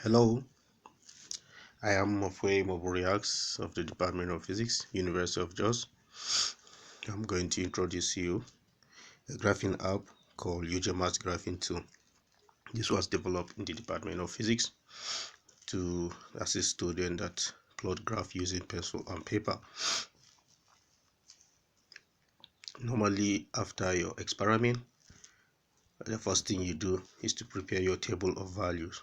Hello, I am Mofwe Moburiax of the Department of Physics, University of Jos. I'm going to introduce you a graphing app called UJ-MaGT Graphing Tool. This was developed in the Department of Physics to assist students that plot graph using pencil and paper. Normally, after your experiment, the first thing you do is to prepare your table of values.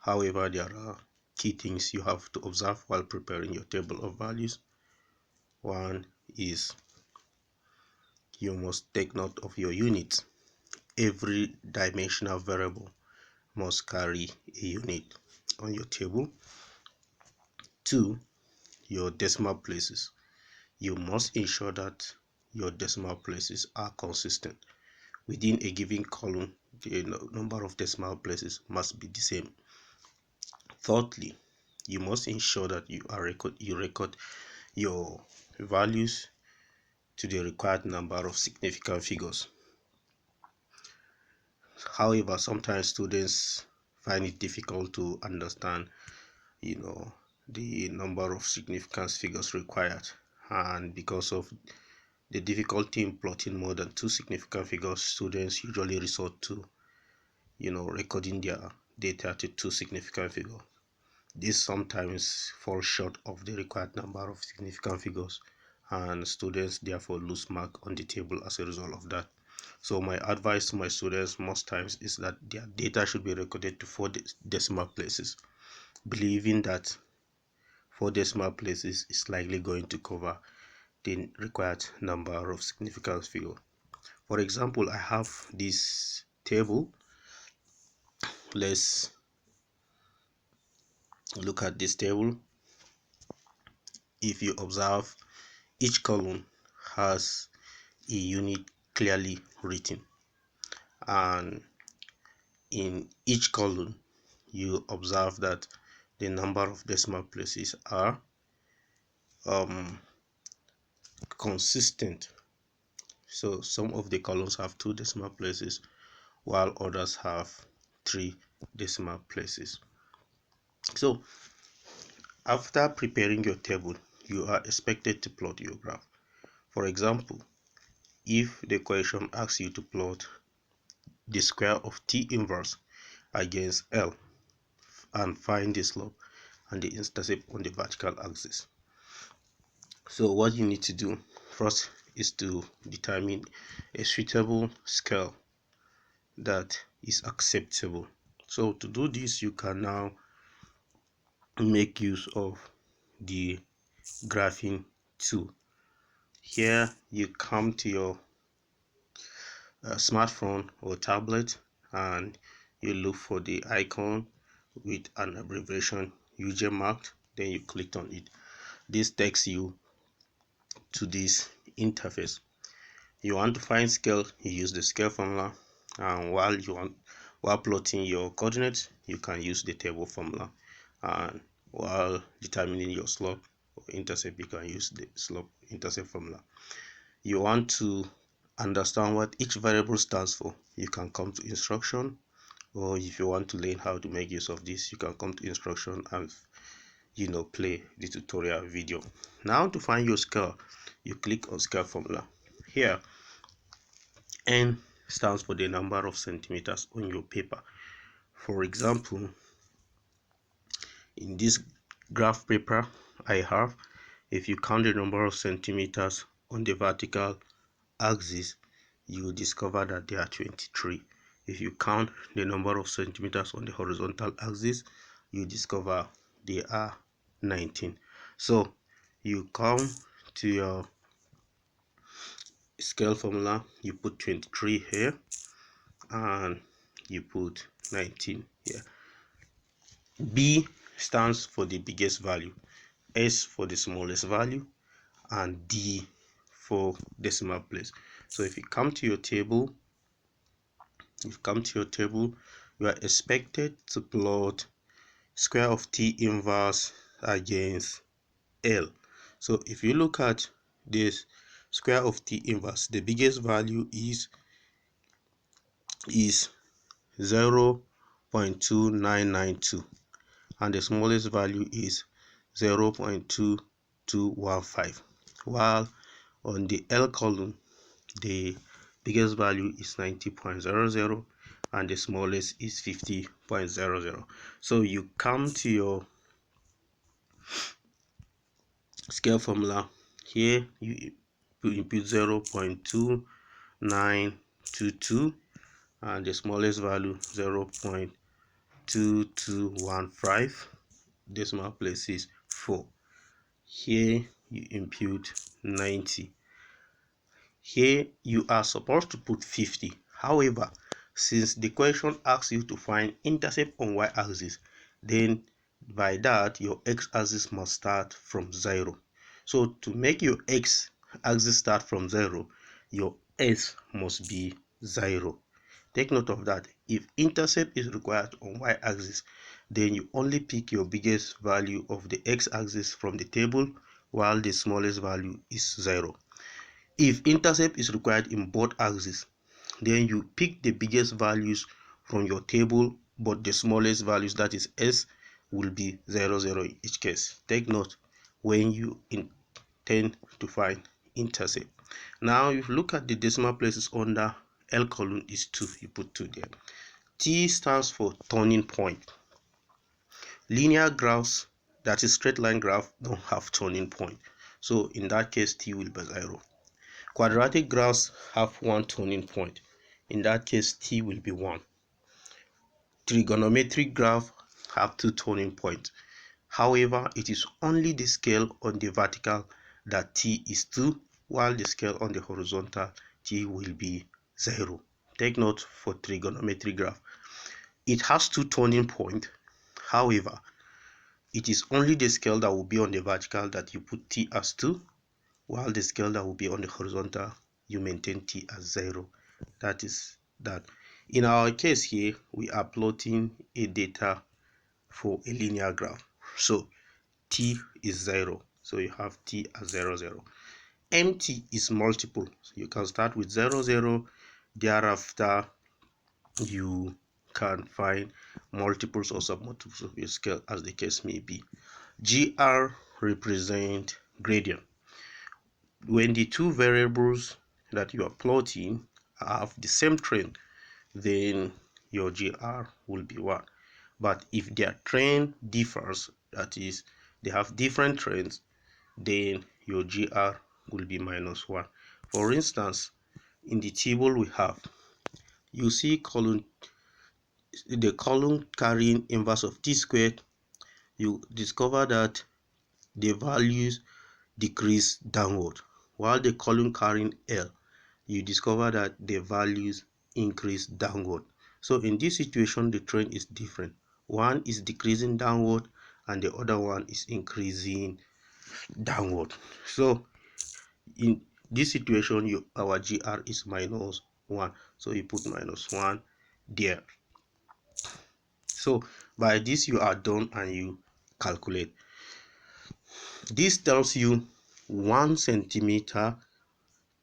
However, there are key things you have to observe while preparing your table of values. One is you must take note of your units. Every dimensional variable must carry a unit on your table. Two, your decimal places. You must ensure that your decimal places are consistent. Within a given column, the number of decimal places must be the same. Thirdly, you must ensure that you record your values to the required number of significant figures. However, sometimes students find it difficult to understand, the number of significant figures required, and because of the difficulty in plotting more than two significant figures, students usually resort to, recording their data to two significant figures. This sometimes falls short of the required number of significant figures, and students therefore lose mark on the table as a result of that. So my advice to my students most times is that their data should be recorded to 4 decimal places, believing that 4 decimal places is likely going to cover the required number of significant figures. For example, I have this table. Let's look at this table. If you observe, each column has a unit clearly written, and in each column you observe that the number of decimal places are consistent. So some of the columns have 2 decimal places while others have 3 decimal places. So after preparing your table, you are expected to plot your graph. For example, if the question asks you to plot the square of T inverse against L and find the slope and the intercept on the vertical axis. So what you need to do first is to determine a suitable scale that is acceptable. So to do this, you can now make use of the graphing tool. Here you come to your smartphone or tablet and you look for the icon with an abbreviation UJ-MaGT, then you click on it. This takes you to this interface. You want to find scale, you use the scale formula, and while plotting your coordinates, you can use the table formula, and while determining your slope or intercept, you can use the slope intercept formula. You want to understand what each variable stands for, you can come to instruction, or if you want to learn how to make use of this, you can come to instruction and play the tutorial video. Now to find your scale, you click on scale formula. Here N stands for the number of centimeters on your paper. For example, in this graph paper I have, if you count the number of centimeters on the vertical axis, you will discover that there are 23. If you count the number of centimeters on the horizontal axis, you discover there are 19. So you come to your scale formula, you put 23 here and you put 19 here. B stands for the biggest value, S for the smallest value, and D for decimal place. So if you come to your table, you are expected to plot square of T inverse against L. So if you look at this square of T inverse, the biggest value is 0 0.2992 and the smallest value is 0.2215, while on the L column the biggest value is 90.00 and the smallest is 50.00. So you come to your scale formula. Here you input 0.2922 and the smallest value 0.2215. Decimal place is 4. Here you input 90. Here you are supposed to put 50. However, since the question asks you to find intercept on y-axis, then by that your x-axis must start from 0. So to make your x-axis start from 0, your s must be 0. Take note of that. If intercept is required on y-axis, then you only pick your biggest value of the x-axis from the table, while the smallest value is 0. If intercept is required in both axes, then you pick the biggest values from your table, but the smallest values, that is s, will be 0, 0 in each case. Take note when you intend to find intercept. Now, if you look at the decimal places under L column is 2, you put 2 there. T stands for turning point. Linear graphs, that is straight line graph, don't have turning point. So in that case, T will be 0. Quadratic graphs have one turning point. In that case, T will be 1. Trigonometric graphs have two turning points. However, it is only the scale on the vertical that T is 2, while the scale on the horizontal T will be 0. Take note for trigonometric graph. It has two turning points. However, it is only the scale that will be on the vertical that you put T as 2, while the scale that will be on the horizontal you maintain T as 0. That is that. In our case here, we are plotting a data for a linear graph. So T is 0. So you have T as 0, 0. MT is multiple. So you can start with 0, 0. Thereafter, you can find multiples or submultiples of your scale as the case may be. GR represent gradient. When the two variables that you are plotting have the same trend, then your GR will be 1. But if their trend differs, that is, they have different trends, then your GR will be -1. For instance, in the table we have, you see the column carrying inverse of t squared. You discover that the values decrease downward, while the column carrying L, you discover that the values increase downward. So in this situation, the trend is different. One is decreasing downward and the other one is increasing downward. So in this situation, our GR is -1. So you put -1 there. So by this you are done and you calculate. This tells you 1 centimeter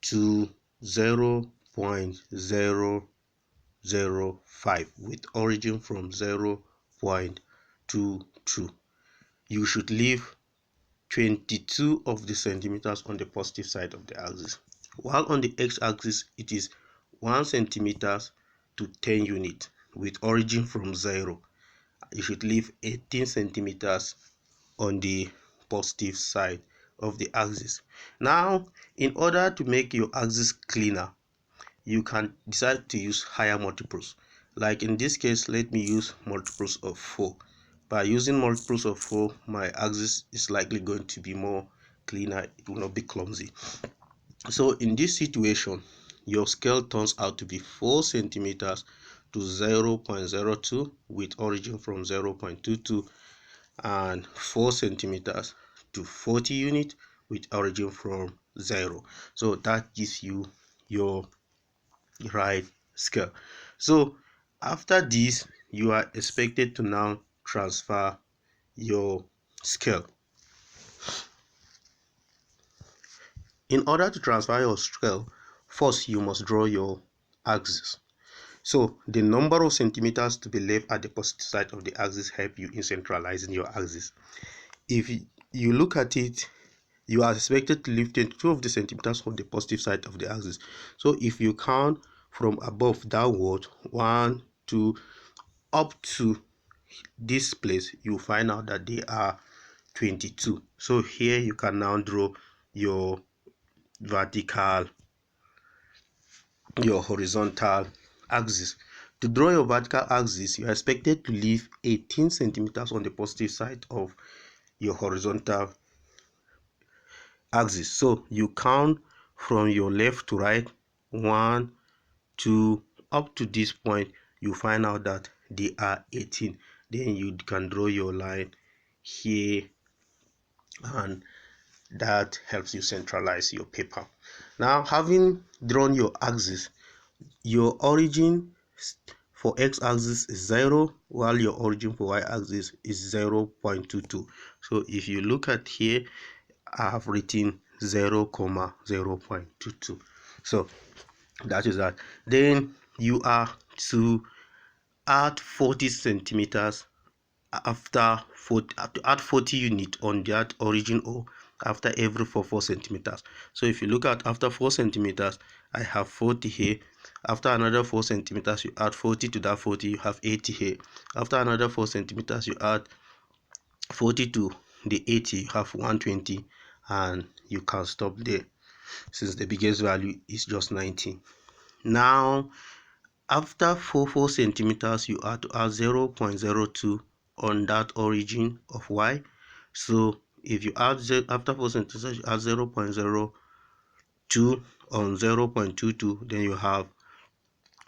to 0.005 with origin from 0.22. You should leave 22 of the centimeters on the positive side of the axis, while on the x-axis it is 1 centimeters to 10 units with origin from 0. You should leave 18 centimeters on the positive side of the axis. Now, in order to make your axis cleaner, you can decide to use higher multiples. Like in this case, let me use multiples of 4. By using multiples of 4, my axis is likely going to be more cleaner. It will not be clumsy. So in this situation, your scale turns out to be 4 centimeters to 0.02 with origin from 0.22 and 4 centimeters to 40 units with origin from 0. So that gives you your right scale. So after this, you are expected to now transfer your scale. In order to transfer your scale, first you must draw your axis. So the number of centimeters to be left at the positive side of the axis help you in centralizing your axis. If you look at it, you are expected to leave 22 of the centimeters on the positive side of the axis. So if you count from above downward, 1, 2, up to this place, you find out that they are 22. So here you can now draw your vertical, your horizontal axis. To draw your vertical axis, you are expected to leave 18 centimeters on the positive side of your horizontal axis. So you count from your left to right, 1, 2, up to this point, you find out that they are 18. Then you can draw your line here, and that helps you centralize your paper. Now, having drawn your axis, your origin for x-axis is 0, while your origin for y-axis is 0.22. So if you look at here, I have written 0, 0.22. So that is that. Then you are to add 40 centimeters after 40, to add 40 unit on that origin O after every 4 centimeters. So if you look at after 4 centimeters, I have 40 here. After another 4 centimeters, you add 40 to that 40, you have 80 here. After another 4 centimeters, you add 40 to the 80, you have 120, and you can stop there since the biggest value is just 90. Now, after 4 centimeters, you are to add 0.02 on that origin of y. So if you add after 4 centimeters, you add 0.02 on 0.22, then you have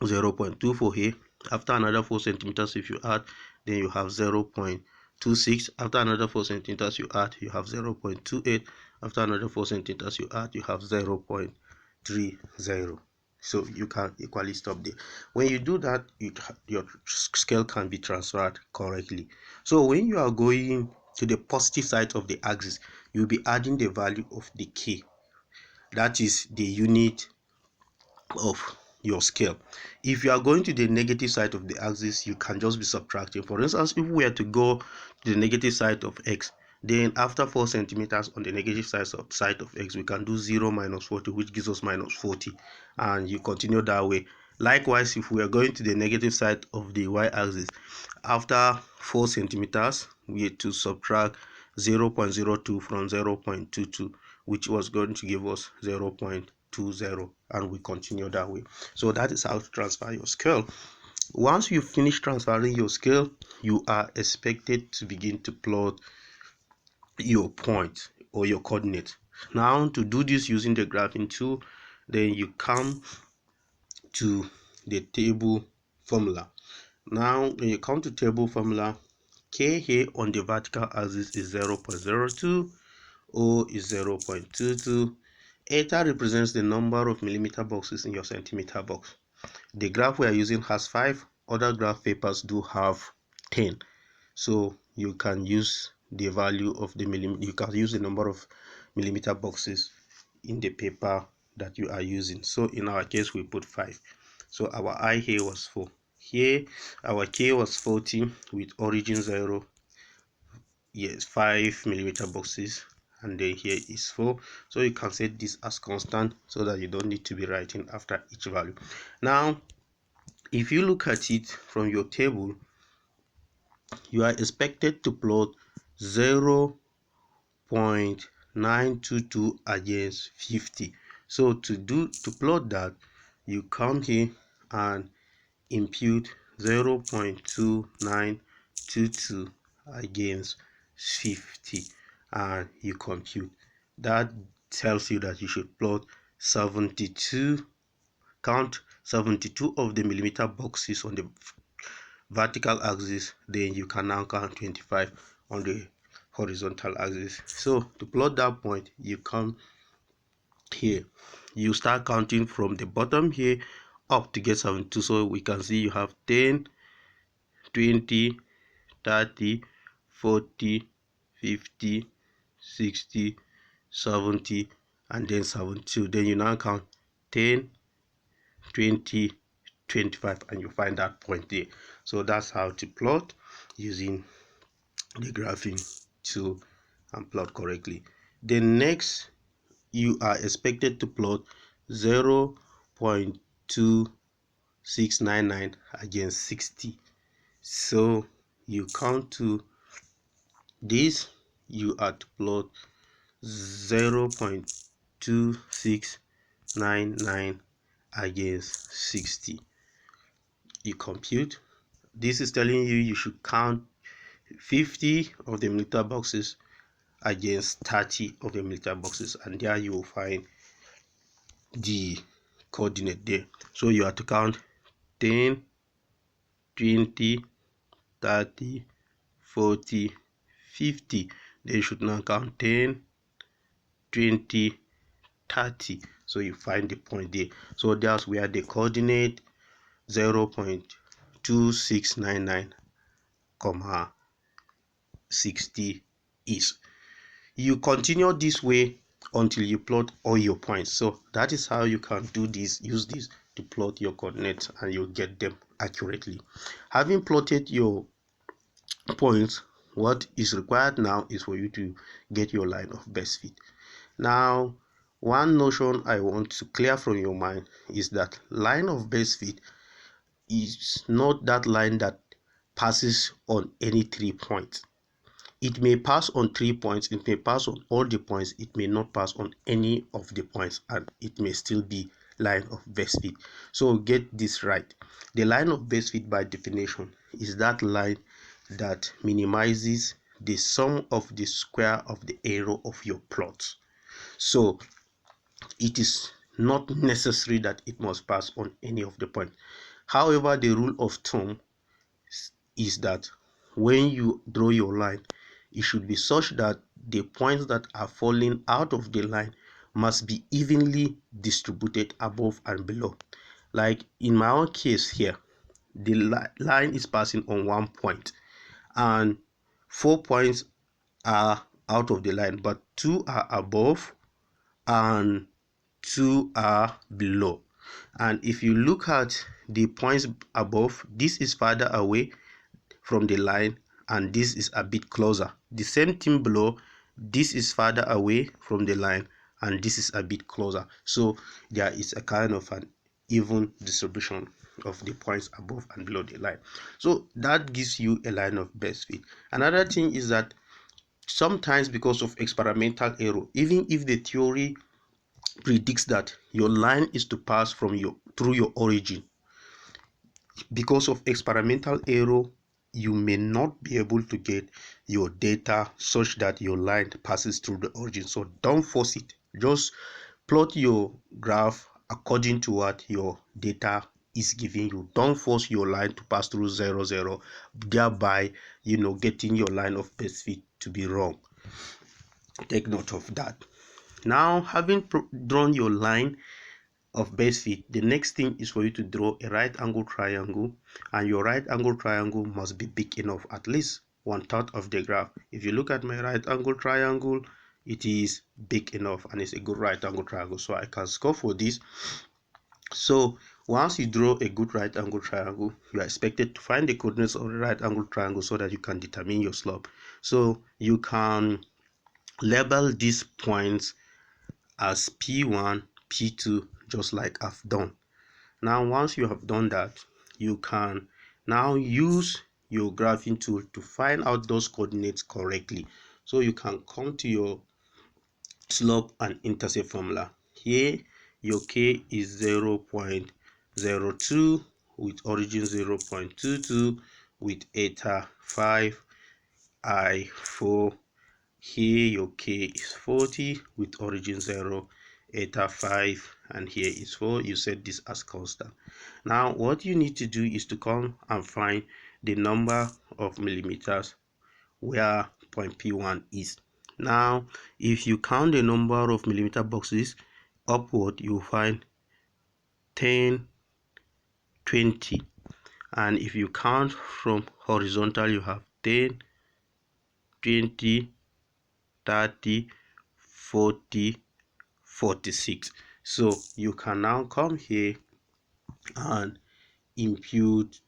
0.24 here. After another 4 centimeters, if you add, then you have 0.26. After another 4 centimeters, you add, you have 0.28. After another 4 centimeters, you add, you have 0.30. So you can equally stop there. When you do that, your scale can be transferred correctly. So when you are going to the positive side of the axis, you'll be adding the value of the k. That is the unit of your scale. If you are going to the negative side of the axis, you can just be subtracting. For instance, if we were to go to the negative side of x, then after 4 centimeters on the negative side of x, we can do 0 minus 40, which gives us minus 40, and you continue that way. Likewise, if we are going to the negative side of the y-axis, after 4 centimeters, we had to subtract 0.02 from 0.22, which was going to give us 0.20, and we continue that way. So that is how to transfer your scale. Once you finish transferring your scale, you are expected to begin to plot your point or your coordinate. Now, to do this using the graphing tool, then you come to the table formula. Now, when you come to table formula, k here on the vertical axis is 0.02, O is 0.22. Eta represents the number of millimeter boxes in your centimeter box. The graph we are using has 5. Other graph papers do have 10. So you can use the value of the you can use the number of millimeter boxes in the paper that you are using. So in our case, we put 5. So our I here was 4. Here, our K was 40 with origin 0. Yes, 5 millimeter boxes, and then here is 4. So you can set this as constant so that you don't need to be writing after each value. Now, if you look at it from your table, you are expected to plot 0.922 against 50. So to plot that, you come here and impute 0.2922 against 50, and you compute. That tells you that you should plot 72, count 72 of the millimeter boxes on the vertical axis, then you can now count 25 on the horizontal axis. So to plot that point, you come here, you start counting from the bottom here up to get 72. So we can see you have 10, 20, 30, 40, 50, 60, 70, and then 72. Then you now count 10, 20, 25, and you find that point there. So that's how to plot using the graphing tool and plot correctly. The next, you are expected to plot 0.2699 against 60. So you count to this, you are to plot 0.2699 against 60. You compute. This is telling you you should count 50 of the millimeter boxes against 30 of the millimeter boxes, and there you will find the coordinate there. So you have to count 10, 20, 30, 40, 50. Then you should now count 10, 20, 30. So you find the point there. So that's where the coordinate 0.2699, 60 is. You continue this way until you plot all your points. So that is how you can do this, use this to plot your coordinates, and you'll get them accurately. Having plotted your points, what is required now is for you to get your line of best fit. Now, one notion I want to clear from your mind is that line of best fit is not that line that passes on any 3 points. It may pass on 3 points, it may pass on all the points, it may not pass on any of the points, and it may still be line of best fit. So get this right. The line of best fit by definition is that line that minimizes the sum of the square of the error of your plot. So it is not necessary that it must pass on any of the points. However, the rule of thumb is that when you draw your line, it should be such that the points that are falling out of the line must be evenly distributed above and below. Like in my own case here, the line is passing on 1 point, and 4 points are out of the line, but 2 are above and 2 are below. And if you look at the points above, this is farther away from the line and this is a bit closer. The same thing below, this is farther away from the line and this is a bit closer. So there is a kind of an even distribution of the points above and below the line. So that gives you a line of best fit. Another thing is that sometimes, because of experimental error, even if the theory predicts that your line is to pass from through your origin, because of experimental error, you may not be able to get your data such that your line passes through the origin. So don't force it. Just plot your graph according to what your data is giving you. Don't force your line to pass through 0, 0, thereby getting your line of best fit to be wrong. Take note of that. Now, having drawn your line of best fit, the next thing is for you to draw a right angle triangle, and your right angle triangle must be big enough, at least 1/3 of the graph. If you look at my right angle triangle, it is big enough and it's a good right angle triangle, so I can score for this. So once you draw a good right angle triangle, you are expected to find the coordinates of the right angle triangle so that you can determine your slope. So you can label these points as P1, P2, just like I've done. Now, once you have done that, you can now use your graphing tool to find out those coordinates correctly. So you can come to your slope and intercept formula. Here, your K is 0.02 with origin 0.22 with eta 5, I 4. Here your K is 40 with origin 0, eta 5, and here is 4. You set this as constant. Now what you need to do is to come and find the number of millimeters where point P1 is. Now if you count the number of millimeter boxes upward, you find 10, 20, and if you count from horizontal, you have 10, 20, 30, 40, 46. So you can now come here and impute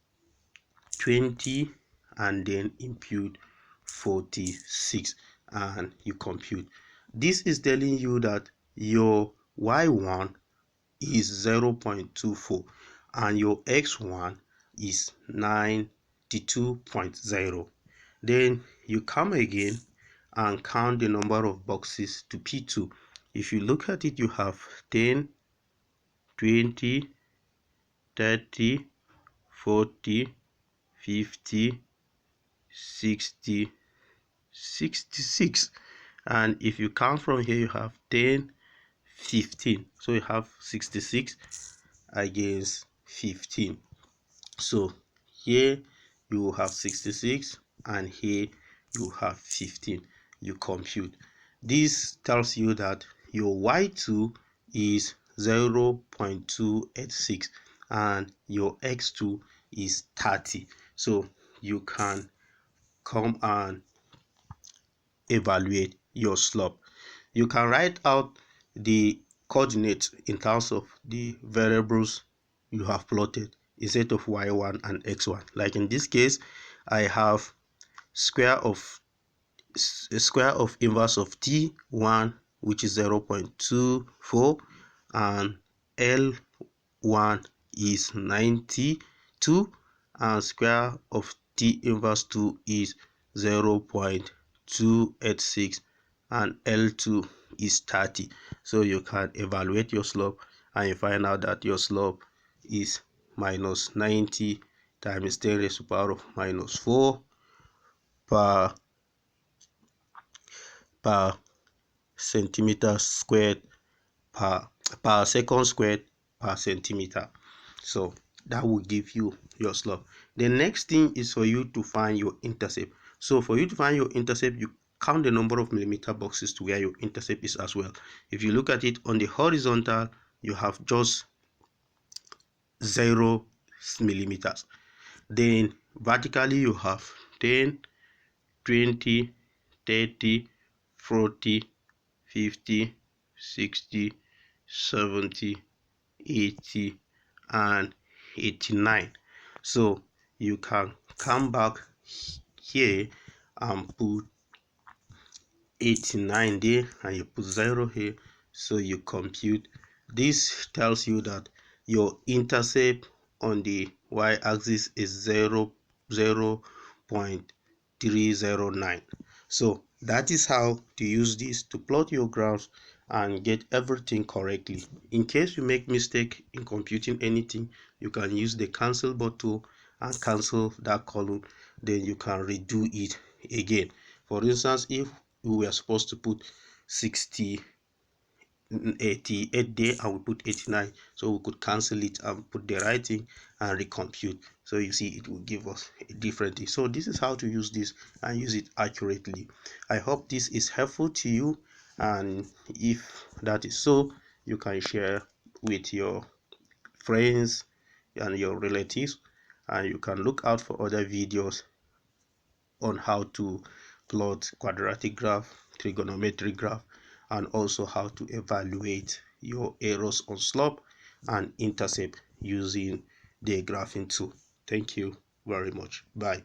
20 and then impute 46 and you compute. This is telling you that your y1 is 0.24 and your x1 is 92.0. Then you come again and count the number of boxes to P2. If you look at it, you have 10, 20, 30, 40, 50, 60, 66. And if you count from here, you have 10, 15. So you have 66 against 15. So here you have 66 and here you have 15. You compute. This tells you that your y2 is 0.286 and your x2 is 30. So you can come and evaluate your slope. You can write out the coordinates in terms of the variables you have plotted, a set of y1 and x1. Like in this case, I have square of inverse of t1, which is 0.24, and l1 is 92, and square of t inverse 2 is 0.286, and L2 is 30. So you can evaluate your slope and you find out that your slope is minus 90 times 10 raised to the power of minus 4 per centimeter squared per second squared per centimeter. So that will give you your slope. The next thing is for you to find your intercept. So for you to find your intercept, you count the number of millimeter boxes to where your intercept is as well. If you look at it on the horizontal, you have just 0 millimeters. Then vertically you have 10, 20, 30, 40, 50, 60, 70, 80, and 89. So you can come back here and put 89 there and you put 0 here, so you compute. This tells you that your intercept on the y-axis is 0.309. So that is how to use this to plot your graphs and get everything correctly. In case you make mistake in computing anything, you can use the cancel button and cancel that column, then you can redo it again. For instance, if we were supposed to put 88 there and we put 89, so we could cancel it and put the right thing and recompute. So you see it will give us a different thing. So this is how to use this and use it accurately. I hope this is helpful to you, and if that is so, you can share with your friends and your relatives, and you can look out for other videos on how to plot quadratic graph, trigonometric graph, and also how to evaluate your errors on slope and intercept using the graphing tool. Thank you very much. Bye.